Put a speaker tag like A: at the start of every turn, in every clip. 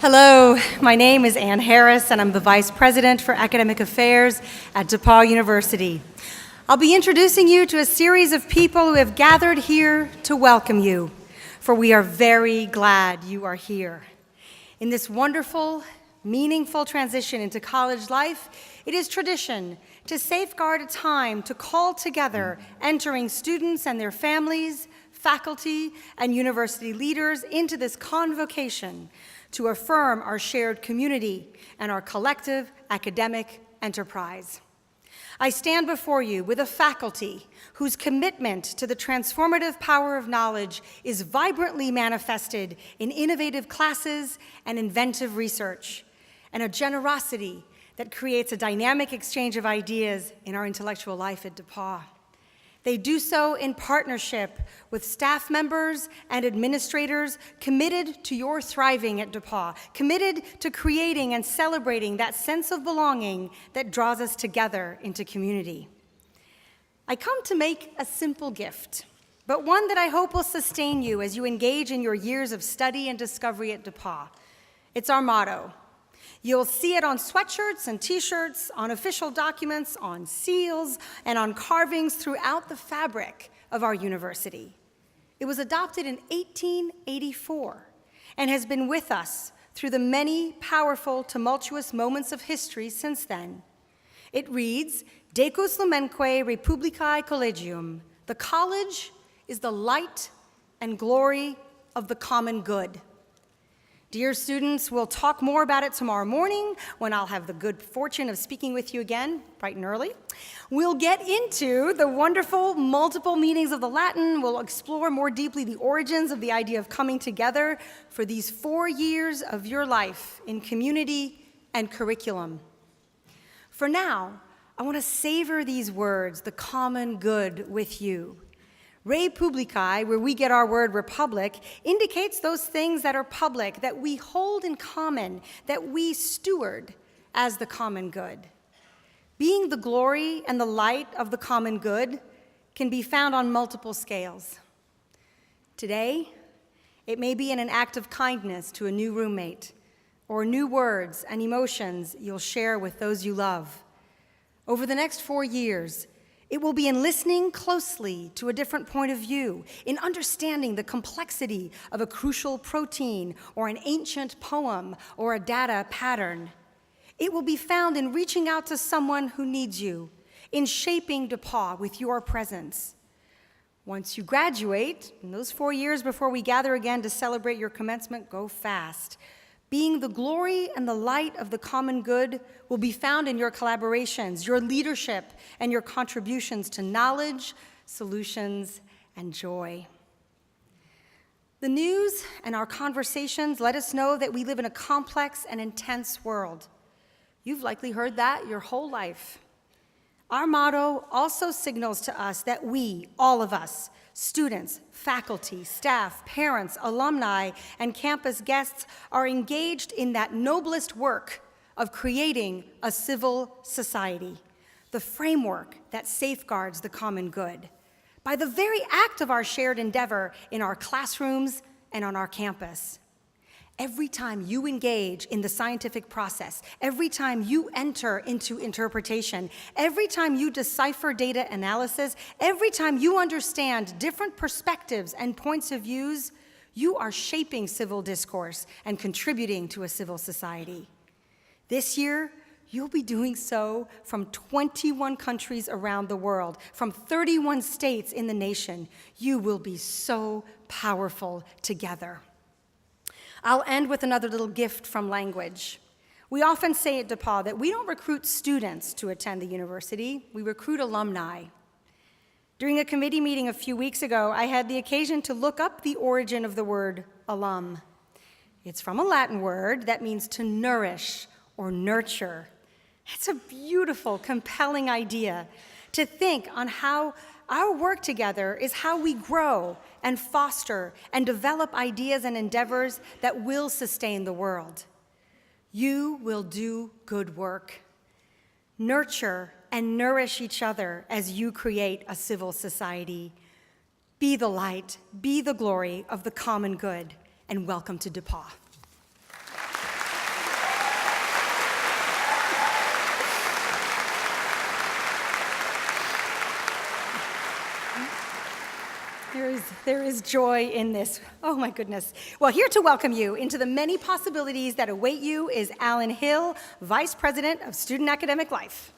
A: Hello, my name is Ann Harris, and I'm the Vice President for Academic Affairs at DePauw University. I'll be introducing you to a series of people who have gathered here to welcome you, for we are very glad you are here. In this wonderful, meaningful transition into college life, it is tradition to safeguard a time to call together entering students and their families, faculty, and university leaders into this convocation to affirm our shared community and our collective academic enterprise. I stand before you with a faculty whose commitment to the transformative power of knowledge is vibrantly manifested in innovative classes and inventive research, and a generosity that creates a dynamic exchange of ideas in our intellectual life at DePauw. They do so in partnership with staff members and administrators committed to your thriving at DePauw, committed to creating and celebrating that sense of belonging that draws us together into community. I come to make a simple gift, but one that I hope will sustain you as you engage in your years of study and discovery at DePauw. It's our motto. You'll see it on sweatshirts and t-shirts, on official documents, on seals, and on carvings throughout the fabric of our university. It was adopted in 1884 and has been with us through the many powerful, tumultuous moments of history since then. It reads, Decus Lumenque Republicae Collegium. The college is the light and glory of the common good. Dear students, we'll talk more about it tomorrow morning when I'll have the good fortune of speaking with you again, bright and early. We'll get into the wonderful multiple meanings of the Latin. We'll explore more deeply the origins of the idea of coming together for these 4 years of your life in community and curriculum. For now, I want to savor these words, the common good, with you. Re publicae, where we get our word republic, indicates those things that are public, that we hold in common, that we steward as the common good. Being the glory and the light of the common good can be found on multiple scales. Today, it may be in an act of kindness to a new roommate, or new words and emotions you'll share with those you love. Over the next 4 years, it will be in listening closely to a different point of view, in understanding the complexity of a crucial protein or an ancient poem or a data pattern. It will be found in reaching out to someone who needs you, in shaping DePauw with your presence. Once you graduate, in those 4 years before we gather again to celebrate your commencement, go fast. Being the glory and the light of the common good will be found in your collaborations, your leadership, and your contributions to knowledge, solutions, and joy. The news and our conversations let us know that we live in a complex and intense world. You've likely heard that your whole life. Our motto also signals to us that we, all of us, students, faculty, staff, parents, alumni, and campus guests are engaged in that noblest work of creating a civil society, the framework that safeguards the common good, by the very act of our shared endeavor in our classrooms and on our campus. Every time you engage in the scientific process, every time you enter into interpretation, every time you decipher data analysis, every time you understand different perspectives and points of views, you are shaping civil discourse and contributing to a civil society. This year, you'll be doing so from 21 countries around the world, from 31 states in the nation. You will be so powerful together. I'll end with another little gift from language. We often say at DePauw that we don't recruit students to attend the university, we recruit alumni. During a committee meeting a few weeks ago, I had the occasion to look up the origin of the word alum. It's from a Latin word that means to nourish or nurture. It's a beautiful, compelling idea to think on how our work together is how we grow and foster and develop ideas and endeavors that will sustain the world. You will do good work. Nurture and nourish each other as you create a civil society. Be the light, be the glory of the common good, and welcome to DePauw. There is joy in this. Oh my goodness. Well, here to welcome you into the many possibilities that await you is Alan Hill, Vice President of Student Academic Life.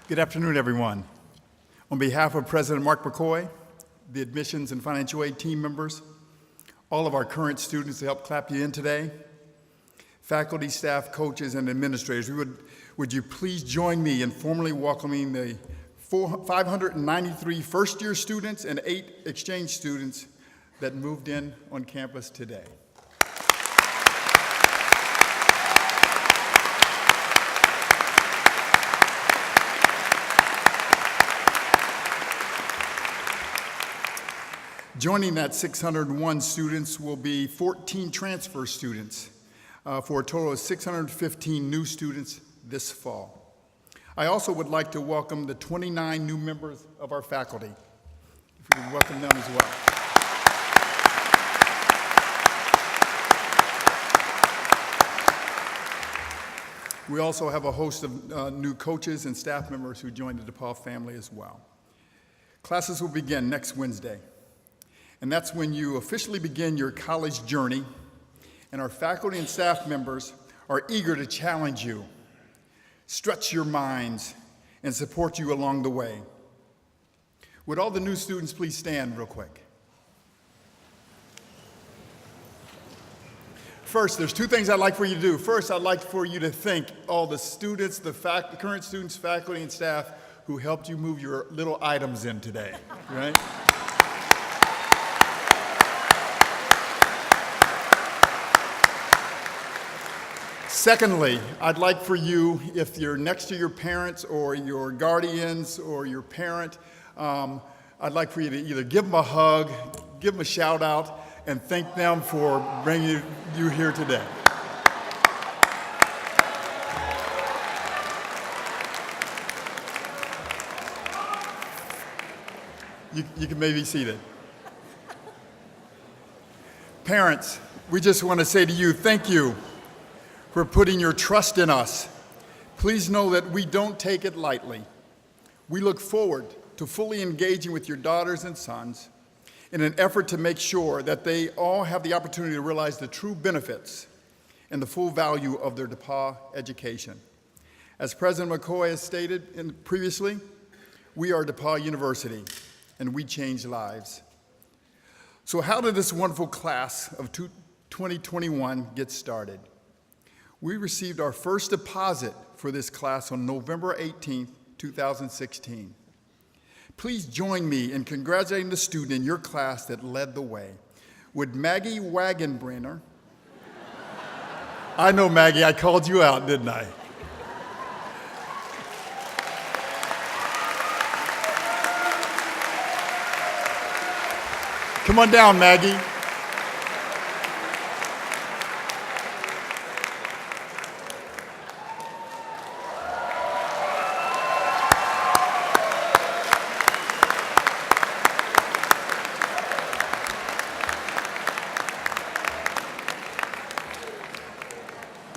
B: Good afternoon, everyone. On behalf of President Mark McCoy, the admissions and financial aid team members, all of our current students who helped clap you in today, faculty, staff, coaches, and administrators, would you please join me in formally welcoming the 593 first-year students and 8 exchange students that moved in on campus today. Joining that 601 students will be 14 transfer students for a total of 615 new students this fall. I also would like to welcome the 29 new members of our faculty. If we could welcome them as well. We also have a host of new coaches and staff members who joined the DePauw family as well. Classes will begin next Wednesday. And that's when you officially begin your college journey, and our faculty and staff members are eager to challenge you, stretch your minds, and support you along the way. Would all the new students please stand real quick? First, there's 2 things I'd like for you to do. First, I'd like for you to thank all the students, the current students, faculty, and staff who helped you move your little items in today, right? Secondly, I'd like for you, if you're next to your parents or your guardians or your parent, I'd like for you to either give them a hug, give them a shout out, and thank them for bringing you here today. You can maybe be seated. Parents, we just want to say to you, thank you for putting your trust in us. Please know that we don't take it lightly. We look forward to fully engaging with your daughters and sons in an effort to make sure that they all have the opportunity to realize the true benefits and the full value of their DePauw education. As President McCoy has stated previously, we are DePauw University, and we change lives. So how did this wonderful class of 2021 get started? We received our first deposit for this class on November 18, 2016. Please join me in congratulating the student in your class that led the way. Would Maggie Wagenbrenner, I know Maggie, I called you out, didn't I? Come on down, Maggie.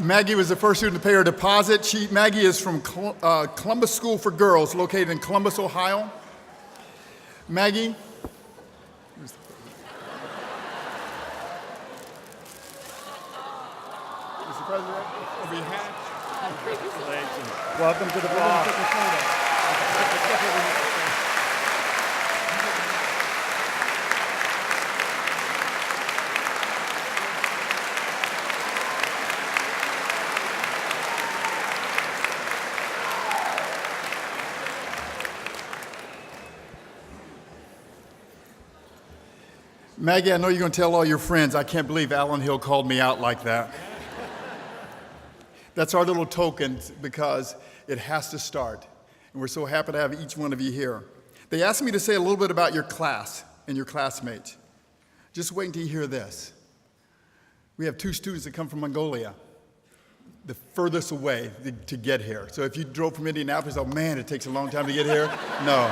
B: Maggie was the first student to pay her deposit. Maggie is from Columbus School for Girls, located in Columbus, Ohio. Maggie. Mr. President, on behalf, congratulations. Welcome to the DePauw. Maggie, I know you're going to tell all your friends, I can't believe Alan Hill called me out like that. That's our little token because it has to start. And we're so happy to have each one of you here. They asked me to say a little bit about your class and your classmates. Just wait until you hear this. We have 2 students that come from Mongolia, the furthest away to get here. So if you drove from Indianapolis, oh man, it takes a long time to get here. No.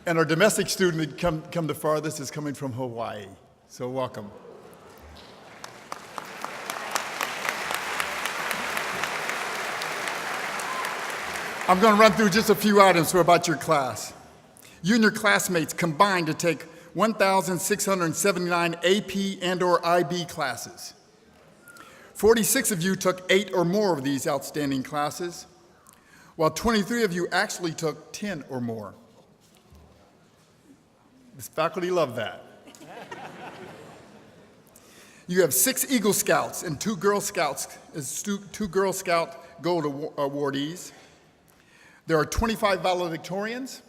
B: And our domestic student that come the farthest is coming from Hawaii. So welcome. I'm going to run through just a few items about your class. You and your classmates combined to take 1,679 AP and/or IB classes. 46 of you took 8 or more of these outstanding classes, while 23 of you actually took 10 or more. The faculty love that. You have 6 Eagle Scouts and 2 Girl Scouts, 2 Girl Scout Gold awardees. There are 25 valedictorians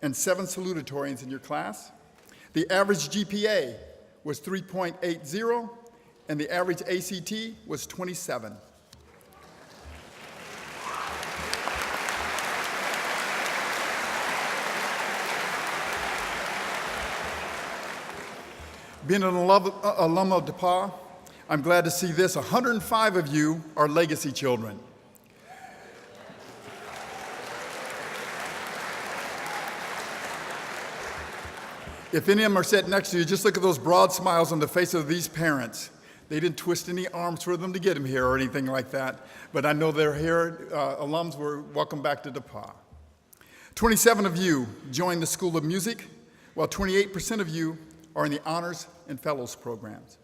B: and 7 salutatorians in your class. The average GPA was 3.80, and the average ACT was 27. Being an alum of DePauw, I'm glad to see this. 105 of you are legacy children. If any of them are sitting next to you, just look at those broad smiles on the face of these parents. They didn't twist any arms for them to get them here or anything like that, but I know they're here. Alums were welcome back to DePauw. 27 of you joined the School of Music, while 28% of you are in the Honors and Fellows programs.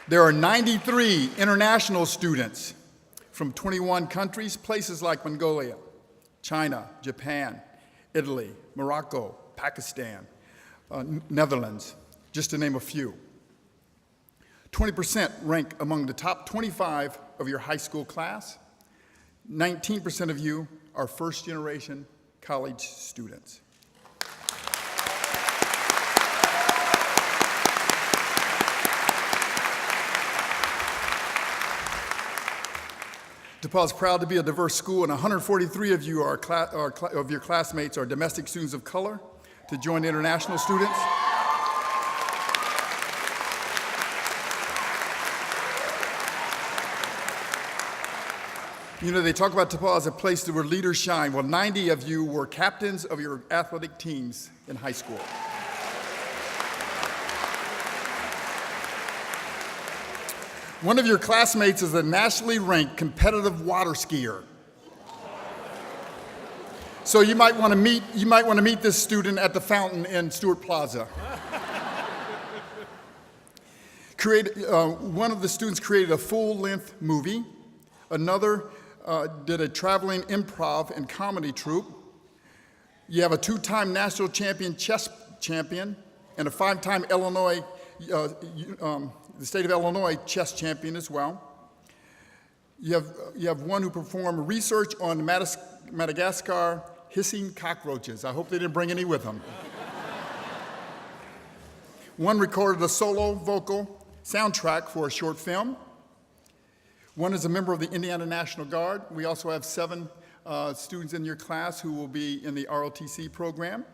B: There are 93 international students from 21 countries, places like Mongolia, China, Japan, Italy, Morocco, Pakistan, Netherlands, just to name a few. 20% rank among the top 25 of your high school class. 19% of you are first-generation college students. DePauw is proud to be a diverse school, and 143 of you of your classmates are domestic students of color to join international students. You know, they talk about DePauw as a place where leaders shine. Well, 90 of you were captains of your athletic teams in high school. One of your classmates is a nationally ranked competitive water skier. So you might want to meet this student at the fountain in Stewart Plaza. One of the students created a full-length movie. Another did a traveling improv and comedy troupe. You have a 2-time national chess champion and a 5-time the state of Illinois chess champion as well. You have one who performed research on Madagascar hissing cockroaches. I hope they didn't bring any with them. One recorded a solo vocal soundtrack for a short film. One is a member of the Indiana National Guard. We also have 7 students in your class who will be in the ROTC program.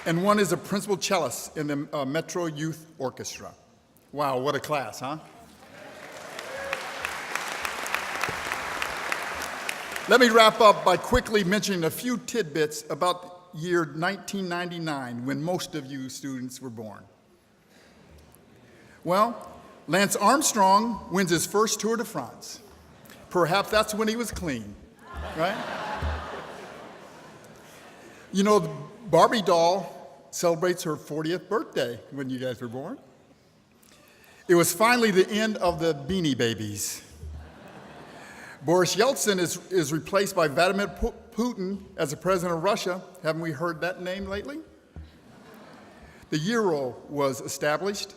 B: And one is a principal cellist in the Metro Youth Orchestra. Wow, what a class, huh? Let me wrap up by quickly mentioning a few tidbits about year 1999, when most of you students were born. Well, Lance Armstrong wins his first Tour de France. Perhaps that's when he was clean, right? You know, the Barbie doll celebrates her 40th birthday when you guys were born. It was finally the end of the Beanie Babies. Boris Yeltsin is replaced by Vladimir Putin as the president of Russia. Haven't we heard that name lately? The euro was established.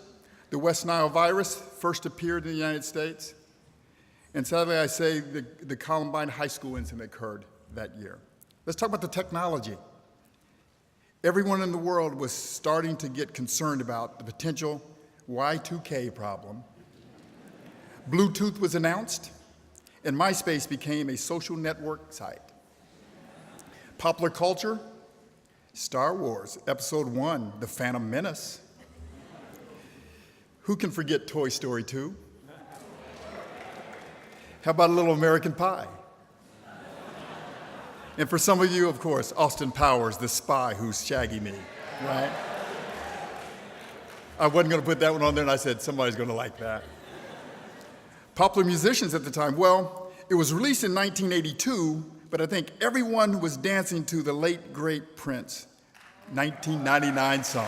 B: The West Nile virus first appeared in the United States. And sadly, I say the Columbine High School incident occurred that year. Let's talk about the technology. Everyone in the world was starting to get concerned about the potential Y2K problem. Bluetooth was announced, and MySpace became a social network site. Popular culture, Star Wars, Episode 1, The Phantom Menace. Who can forget Toy Story 2? How about a little American Pie? And for some of you, of course, Austin Powers, the spy who's Shaggy Me, right? I wasn't going to put that one on there, and I said, somebody's going to like that. Popular musicians at the time. Well, it was released in 1982, but I think everyone was dancing to the late, great Prince, 1999 song.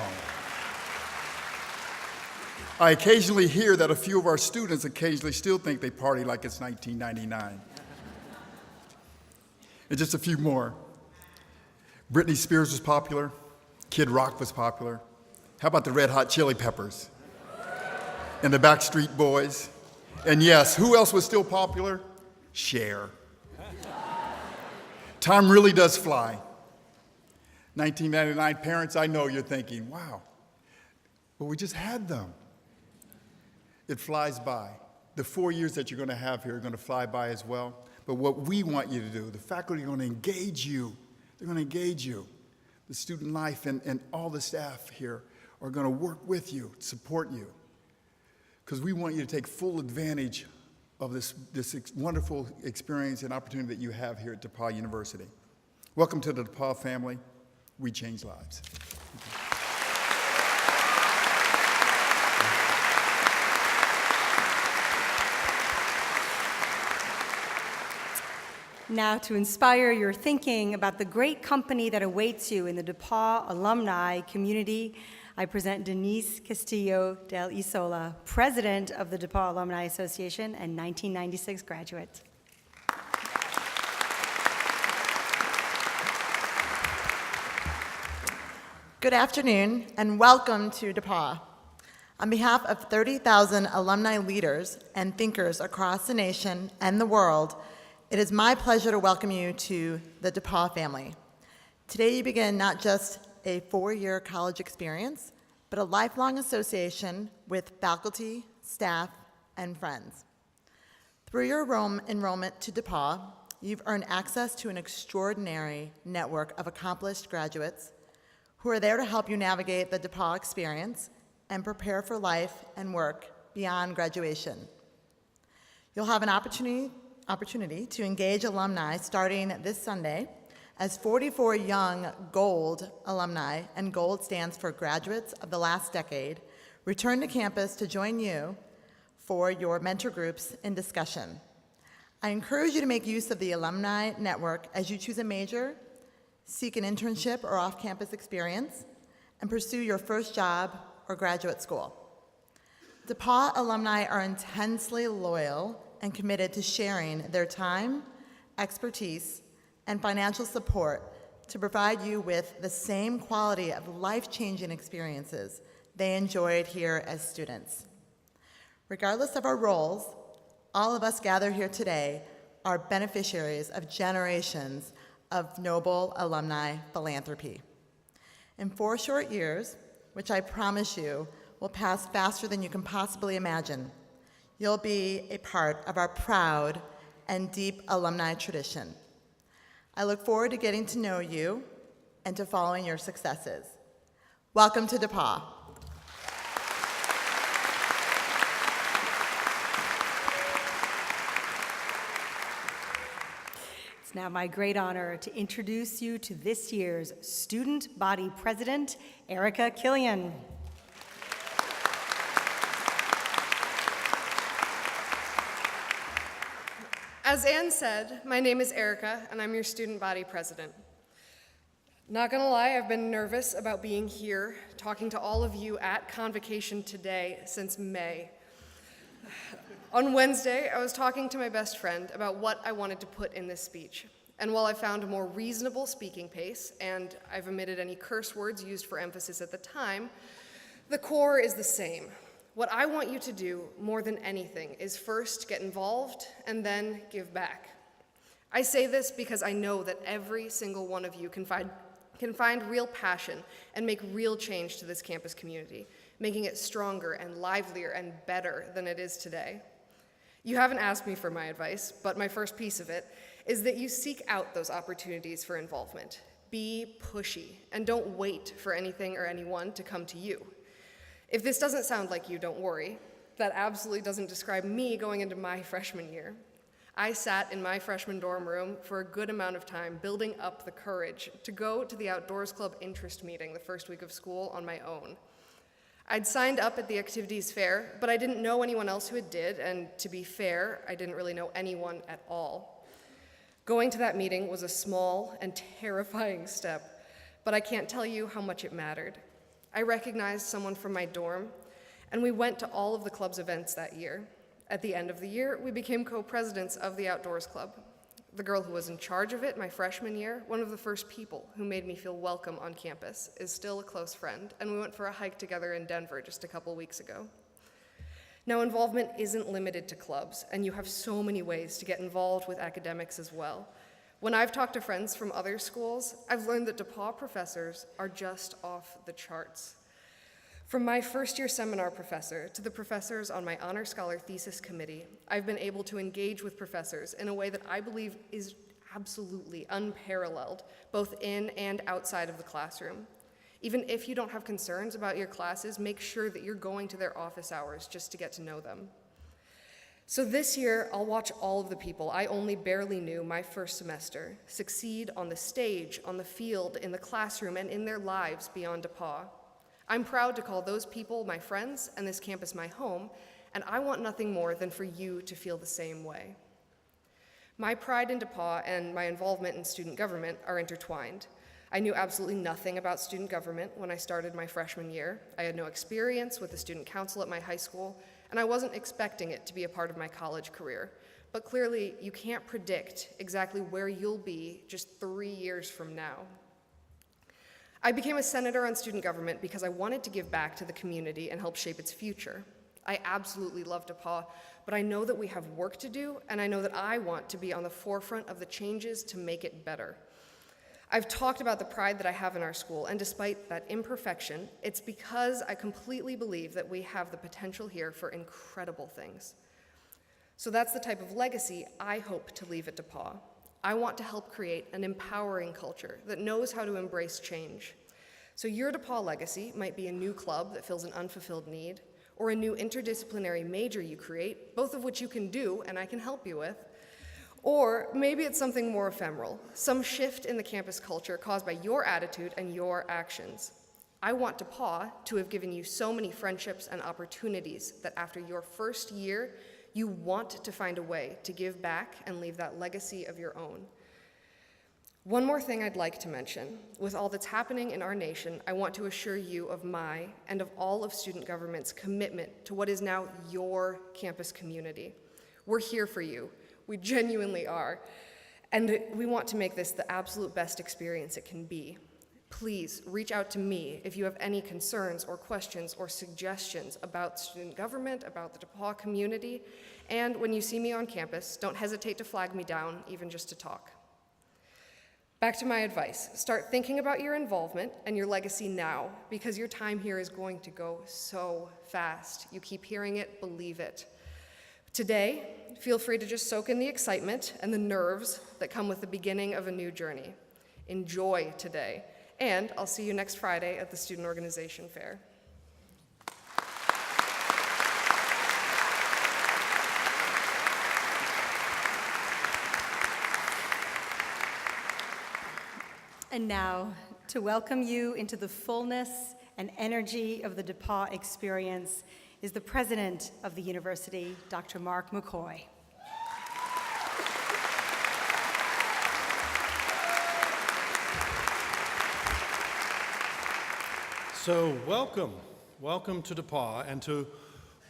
B: I occasionally hear that a few of our students occasionally still think they party like it's 1999. And just a few more. Britney Spears was popular. Kid Rock was popular. How about the Red Hot Chili Peppers? And the Backstreet Boys? And yes, who else was still popular? Cher. Time really does fly. 1999 parents, I know you're thinking, wow, but we just had them. It flies by. The 4 years that you're going to have here are going to fly by as well. But what we want you to do, the faculty are going to engage you. They're going to engage you. The student life and all the staff here are going to work with you, support you. Because we want you to take full advantage of this wonderful experience and opportunity that you have here at DePauw University. Welcome to the DePauw family. We change lives.
A: Now, to inspire your thinking about the great company that awaits you in the DePauw alumni community, I present Denise Castillo del Isola, President of the DePauw Alumni Association and 1996 graduate.
C: Good afternoon, and welcome to DePauw. On behalf of 30,000 alumni leaders and thinkers across the nation and the world, it is my pleasure to welcome you to the DePauw family. Today you begin not just a 4-year college experience, but a lifelong association with faculty, staff, and friends. Through your enrollment to DePauw, you've earned access to an extraordinary network of accomplished graduates who are there to help you navigate the DePauw experience and prepare for life and work beyond graduation. You'll have an opportunity to engage alumni starting this Sunday as 44 young GOLD alumni, and GOLD stands for Graduates of the Last Decade, return to campus to join you for your mentor groups in discussion. I encourage you to make use of the alumni network as you choose a major, seek an internship or off-campus experience, and pursue your first job or graduate school. DePauw alumni are intensely loyal and committed to sharing their time, expertise, and financial support to provide you with the same quality of life-changing experiences they enjoyed here as students. Regardless of our roles, all of us gathered here today are beneficiaries of generations of noble alumni philanthropy. In 4 short years, which I promise you will pass faster than you can possibly imagine, you'll be a part of our proud and deep alumni tradition. I look forward to getting to know you and to following your successes. Welcome to DePauw.
A: It's now my great honor to introduce you to this year's Student Body President, Erica Killian.
D: As Anne said, my name is Erica, and I'm your student body president. Not gonna lie, I've been nervous about being here, talking to all of you at Convocation today since May. On Wednesday, I was talking to my best friend about what I wanted to put in this speech. And while I found a more reasonable speaking pace, and I've omitted any curse words used for emphasis at the time, the core is the same. What I want you to do more than anything is first get involved and then give back. I say this because I know that every single one of you can find real passion and make real change to this campus community, making it stronger and livelier and better than it is today. You haven't asked me for my advice, but my first piece of it is that you seek out those opportunities for involvement. Be pushy, and don't wait for anything or anyone to come to you. If this doesn't sound like you, don't worry. That absolutely doesn't describe me going into my freshman year. I sat in my freshman dorm room for a good amount of time building up the courage to go to the Outdoors Club interest meeting the first week of school on my own. I'd signed up at the activities fair, but I didn't know anyone else who had did, and to be fair, I didn't really know anyone at all. Going to that meeting was a small and terrifying step, but I can't tell you how much it mattered. I recognized someone from my dorm, and we went to all of the club's events that year. At the end of the year, we became co-presidents of the Outdoors Club. The girl who was in charge of it my freshman year, one of the first people who made me feel welcome on campus, is still a close friend, and we went for a hike together in Denver just a couple weeks ago. Now, involvement isn't limited to clubs, and you have so many ways to get involved with academics as well. When I've talked to friends from other schools, I've learned that DePauw professors are just off the charts. From my first-year seminar professor to the professors on my Honor Scholar Thesis Committee, I've been able to engage with professors in a way that I believe is absolutely unparalleled, both in and outside of the classroom. Even if you don't have concerns about your classes, make sure that you're going to their office hours just to get to know them. So this year, I'll watch all of the people I only barely knew my first semester succeed on the stage, on the field, in the classroom, and in their lives beyond DePauw. I'm proud to call those people my friends and this campus my home, and I want nothing more than for you to feel the same way. My pride in DePauw and my involvement in student government are intertwined. I knew absolutely nothing about student government when I started my freshman year. I had no experience with the student council at my high school, and I wasn't expecting it to be a part of my college career. But clearly, you can't predict exactly where you'll be just 3 years from now. I became a senator on student government because I wanted to give back to the community and help shape its future. I absolutely love DePauw, but I know that we have work to do, and I know that I want to be on the forefront of the changes to make it better. I've talked about the pride that I have in our school, and despite that imperfection, it's because I completely believe that we have the potential here for incredible things. So that's the type of legacy I hope to leave at DePauw. I want to help create an empowering culture that knows how to embrace change. So your DePauw legacy might be a new club that fills an unfulfilled need, or a new interdisciplinary major you create, both of which you can do and I can help you with. Or maybe it's something more ephemeral, some shift in the campus culture caused by your attitude and your actions. I want DePauw to have given you so many friendships and opportunities that after your first year, you want to find a way to give back and leave that legacy of your own. One more thing I'd like to mention. With all that's happening in our nation, I want to assure you of my and of all of student government's commitment to what is now your campus community. We're here for you. We genuinely are. And we want to make this the absolute best experience it can be. Please reach out to me if you have any concerns or questions or suggestions about student government, about the DePauw community, and when you see me on campus, don't hesitate to flag me down, even just to talk. Back to my advice. Start thinking about your involvement and your legacy now, because your time here is going to go so fast. You keep hearing it, believe it. Today, feel free to just soak in the excitement and the nerves that come with the beginning of a new journey. Enjoy today. And I'll see you next Friday at the Student Organization Fair.
A: And now, to welcome you into the fullness and energy of the DePauw experience is the President of the University, Dr. Mark McCoy.
E: So welcome to DePauw and to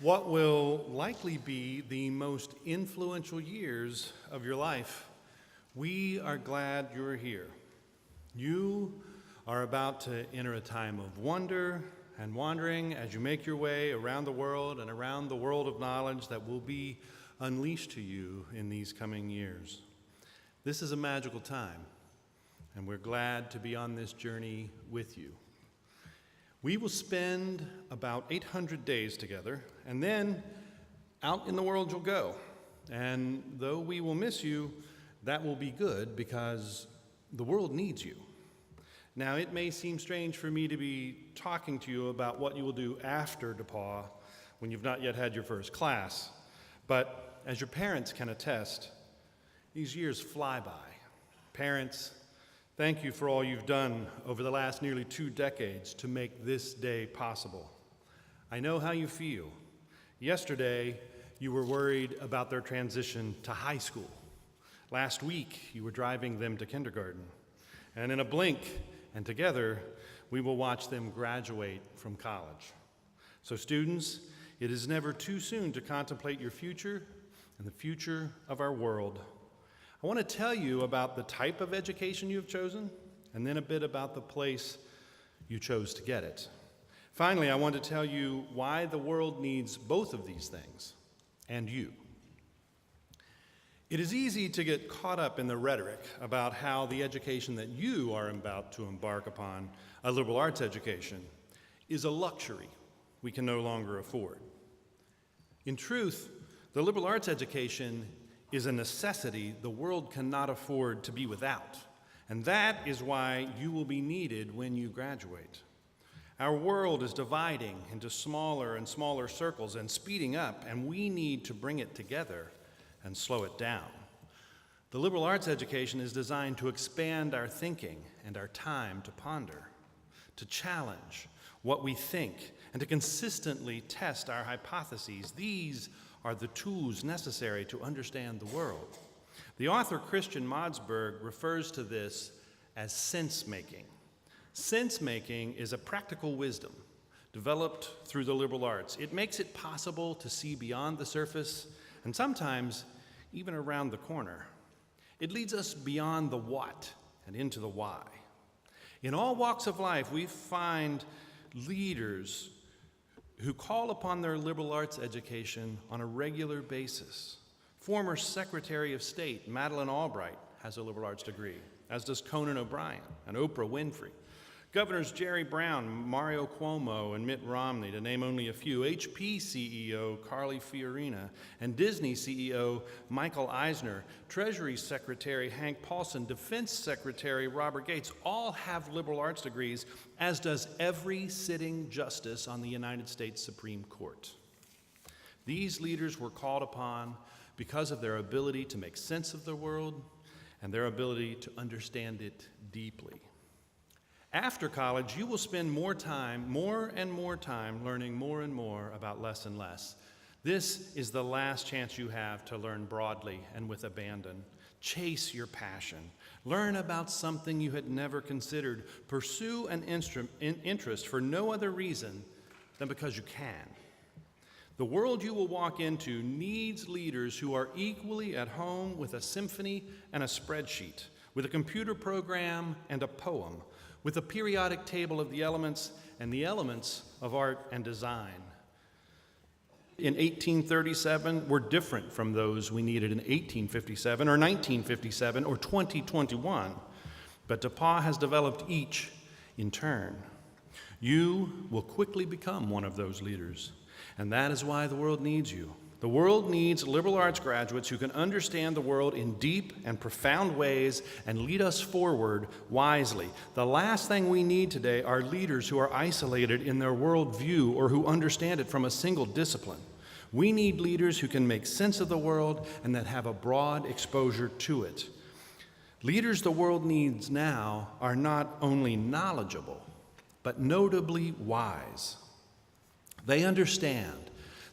E: what will likely be the most influential years of your life. We are glad you're here. You are about to enter a time of wonder and wandering as you make your way around the world and around the world of knowledge that will be unleashed to you in these coming years. This is a magical time, and we're glad to be on this journey with you. We will spend about 800 days together, and then out in the world you'll go. And though we will miss you, that will be good because the world needs you. Now, it may seem strange for me to be talking to you about what you will do after DePauw when you've not yet had your first class, but as your parents can attest, these years fly by. Parents, thank you for all you've done over the last nearly 2 decades to make this day possible. I know how you feel. Yesterday, you were worried about their transition to high school. Last week, you were driving them to kindergarten. And in a blink, and together, we will watch them graduate from college. So students, it is never too soon to contemplate your future and the future of our world. I want to tell you about the type of education you have chosen, and then a bit about the place you chose to get it. Finally, I want to tell you why the world needs both of these things, and you. It is easy to get caught up in the rhetoric about how the education that you are about to embark upon, a liberal arts education, is a luxury we can no longer afford. In truth, the liberal arts education is a necessity the world cannot afford to be without, and that is why you will be needed when you graduate. Our world is dividing into smaller and smaller circles and speeding up, and we need to bring it together and slow it down. The liberal arts education is designed to expand our thinking and our time to ponder, to challenge what we think, and to consistently test our hypotheses. These are the tools necessary to understand the world. The author Christian Madsberg refers to this as sense-making. Sense-making is a practical wisdom developed through the liberal arts. It makes it possible to see beyond the surface and sometimes even around the corner. It leads us beyond the what and into the why. In all walks of life, we find leaders who call upon their liberal arts education on a regular basis. Former Secretary of State Madeleine Albright has a liberal arts degree, as does Conan O'Brien and Oprah Winfrey. Governors Jerry Brown, Mario Cuomo, and Mitt Romney, to name only a few, HP CEO Carly Fiorina, and Disney CEO Michael Eisner, Treasury Secretary Hank Paulson, Defense Secretary Robert Gates, all have liberal arts degrees, as does every sitting justice on the United States Supreme Court. These leaders were called upon because of their ability to make sense of the world and their ability to understand it deeply. After college, you will spend more and more time, learning more and more about less and less. This is the last chance you have to learn broadly and with abandon. Chase your passion. Learn about something you had never considered. Pursue an interest for no other reason than because you can. The world you will walk into needs leaders who are equally at home with a symphony and a spreadsheet, with a computer program and a poem, with a periodic table of the elements and the elements of art and design. In 1837 were different from those we needed in 1857 or 1957 or 2021, but DePauw has developed each in turn. You will quickly become one of those leaders, and that is why the world needs you. The world needs liberal arts graduates who can understand the world in deep and profound ways and lead us forward wisely. The last thing we need today are leaders who are isolated in their worldview or who understand it from a single discipline. We need leaders who can make sense of the world and that have a broad exposure to it. Leaders the world needs now are not only knowledgeable, but notably wise. They understand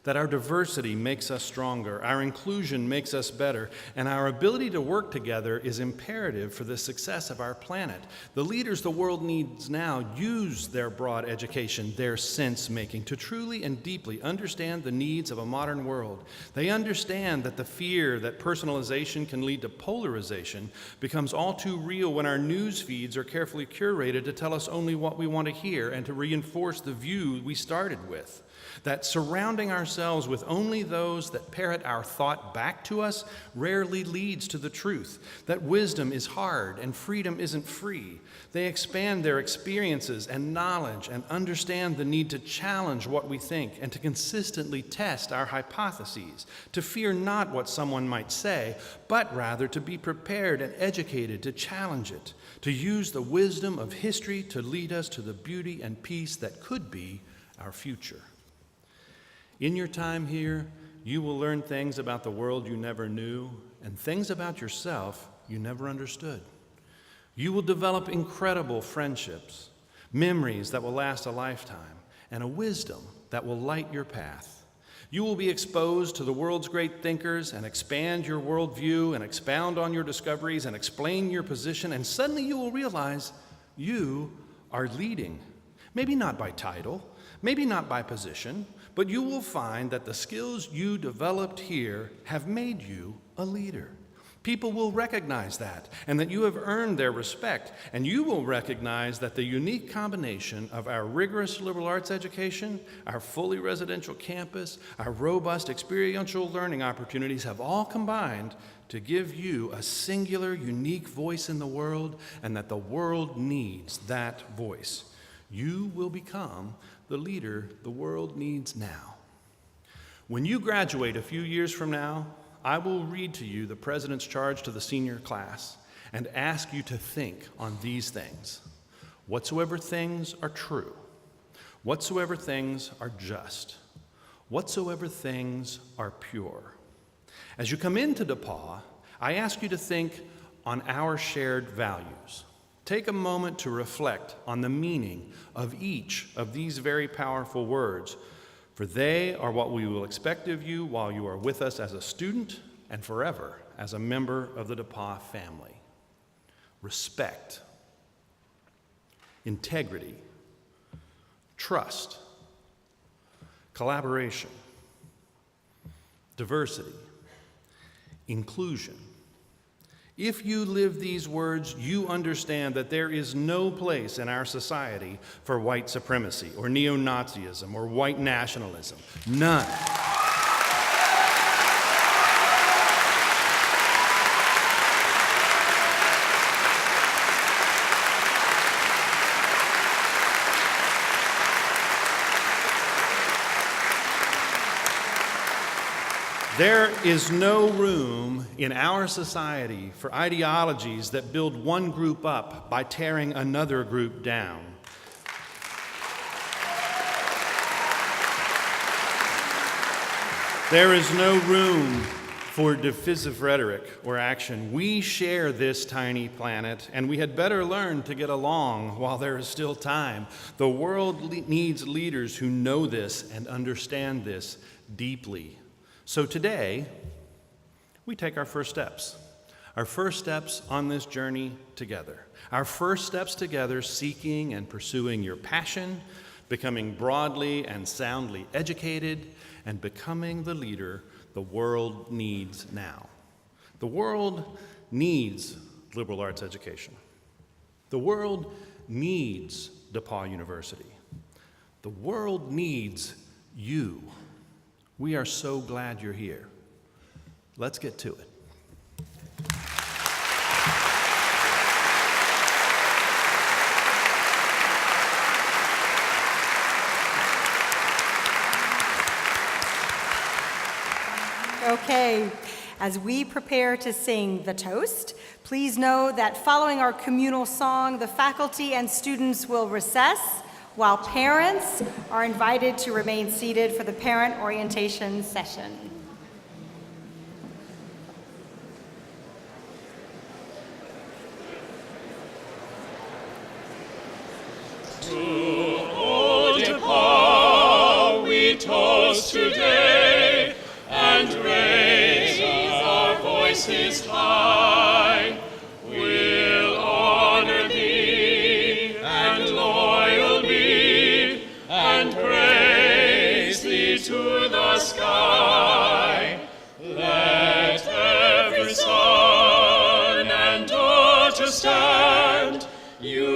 E: that our diversity makes us stronger, our inclusion makes us better, and our ability to work together is imperative for the success of our planet. The leaders the world needs now use their broad education, their sense-making, to truly and deeply understand the needs of a modern world. They understand that the fear that personalization can lead to polarization becomes all too real when our news feeds are carefully curated to tell us only what we want to hear and to reinforce the view we started with. That surrounding ourselves with only those that parrot our thought back to us rarely leads to the truth. That wisdom is hard and freedom isn't free. They expand their experiences and knowledge and understand the need to challenge what we think and to consistently test our hypotheses, to fear not what someone might say, but rather to be prepared and educated to challenge it, to use the wisdom of history to lead us to the beauty and peace that could be our future. In your time here, you will learn things about the world you never knew and things about yourself you never understood. You will develop incredible friendships, memories that will last a lifetime, and a wisdom that will light your path. You will be exposed to the world's great thinkers and expand your worldview and expound on your discoveries and explain your position, and suddenly you will realize you are leading. Maybe not by title, maybe not by position, but you will find that the skills you developed here have made you a leader. People will recognize that, and that you have earned their respect, and you will recognize that the unique combination of our rigorous liberal arts education, our fully residential campus, our robust experiential learning opportunities have all combined to give you a singular, unique voice in the world, and that the world needs that voice. You will become the leader the world needs now. When you graduate a few years from now, I will read to you the President's charge to the senior class and ask you to think on these things. Whatsoever things are true, whatsoever things are just, whatsoever things are pure. As you come into DePauw, I ask you to think on our shared values. Take a moment to reflect on the meaning of each of these very powerful words, for they are what we will expect of you while you are with us as a student and forever as a member of the DePauw family. Respect, integrity, trust, collaboration, diversity, inclusion. If you live these words, you understand that there is no place in our society for white supremacy or neo-Nazism or white nationalism. None. There is no room in our society for ideologies that build one group up by tearing another group down. There is no room for divisive rhetoric or action. We share this tiny planet, and we had better learn to get along while there is still time. The world needs leaders who know this and understand this deeply. So today, we take our first steps on this journey together. Our first steps together seeking and pursuing your passion, becoming broadly and soundly educated, and becoming the leader the world needs now. The world needs liberal arts education. The world needs DePauw University. The world needs you. We are so glad you're here. Let's get to it.
A: Okay, as we prepare to sing the toast, please know that following our communal song, the faculty and students will recess, while parents are invited to remain seated for the parent orientation session.
F: To old DePauw we toast today, and raise our voices high. We'll honor thee, and loyal be, and praise thee to the sky. Let every son and daughter stand, you